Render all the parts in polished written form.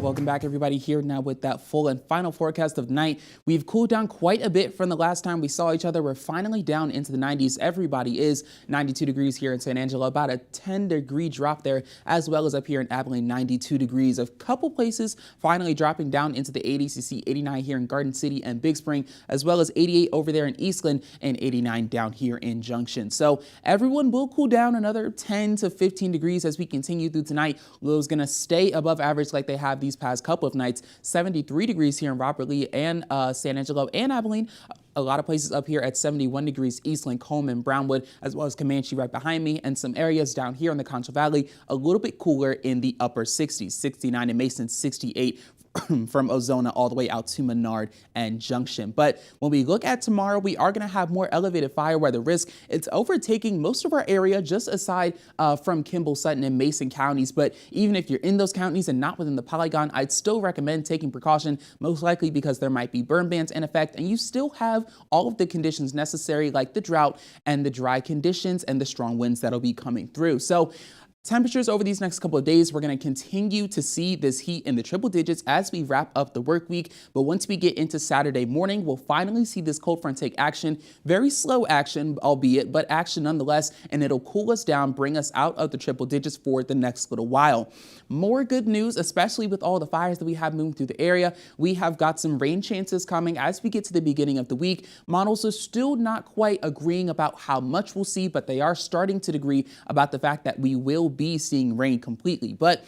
Welcome back, everybody, here now with that full and final forecast of night. We've cooled down quite a bit from the last time we saw each other. We're finally down into the 90s. Everybody is 92 degrees here in San Angelo, about a 10-degree drop there, as well as up here in Abilene, 92 degrees. A couple places finally dropping down into the 80s. You see 89 here in Garden City and Big Spring, as well as 88 over there in Eastland and 89 down here in Junction. So everyone will cool down another 10 to 15 degrees as we continue through tonight. Lows going to stay above average like they have these past couple of nights. 73 degrees here in Robert Lee and San Angelo and Abilene. A lot of places up here at 71 degrees, Eastland, Coleman, Brownwood, as well as Comanche right behind me, and some areas down here in the Concho Valley, a little bit cooler in the upper 60s, 69 in Mason, 68 from Ozona all the way out to Menard and Junction. But when we look at tomorrow, we are going to have more elevated fire weather risk. It's overtaking most of our area, just aside from Kimball, Sutton, and Mason counties. But even if you're in those counties and not within the polygon, I'd still recommend taking precaution, most likely because there might be burn bans in effect, and you still have all of the conditions necessary, like the drought and the dry conditions and the strong winds that'll be coming through. So temperatures over these next couple of days, we're going to continue to see this heat in the triple digits as we wrap up the work week. But once we get into Saturday morning, we'll finally see this cold front take action. Very slow action, albeit, but action nonetheless, and it'll cool us down, bring us out of the triple digits for the next little while. More good news, especially with all the fires that we have moving through the area. We have got some rain chances coming as we get to the beginning of the week. Models are still not quite agreeing about how much we'll see, but they are starting to agree about the fact that we will be seeing rain completely. But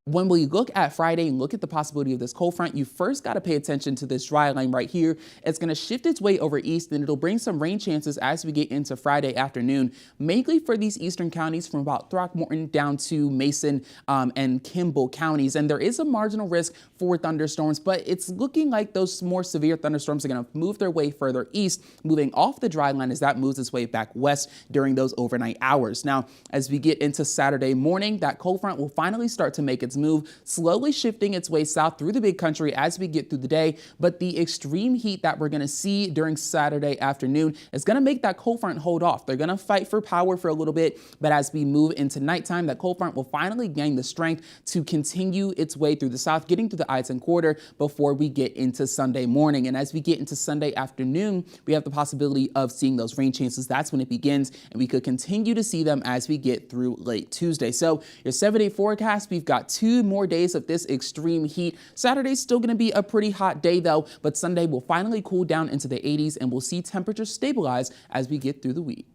when we look at Friday and look at the possibility of this cold front, you first got to pay attention to this dry line right here. It's going to shift its way over east, and it'll bring some rain chances as we get into Friday afternoon, mainly for these eastern counties from about Throckmorton down to Mason and Kimball counties. And there is a marginal risk for thunderstorms, but it's looking like those more severe thunderstorms are going to move their way further east, moving off the dry line as that moves its way back west during those overnight hours. Now, as we get into Saturday morning, that cold front will finally start to make its move, slowly shifting its way south through the big country as we get through the day. But the extreme heat that we're going to see during Saturday afternoon is going to make that cold front hold off. They're going to fight for power for a little bit, but as we move into nighttime, that cold front will finally gain the strength to continue its way through the south, getting through the I-10 corridor before we get into Sunday morning. And as we get into Sunday afternoon, we have the possibility of seeing those rain chances. That's when it begins, and we could continue to see them as we get through late Tuesday. So your 7-day forecast, we've got 2 more days of this extreme heat. Saturday's still going to be a pretty hot day though, but Sunday will finally cool down into the 80s, and we'll see temperatures stabilize as we get through the week.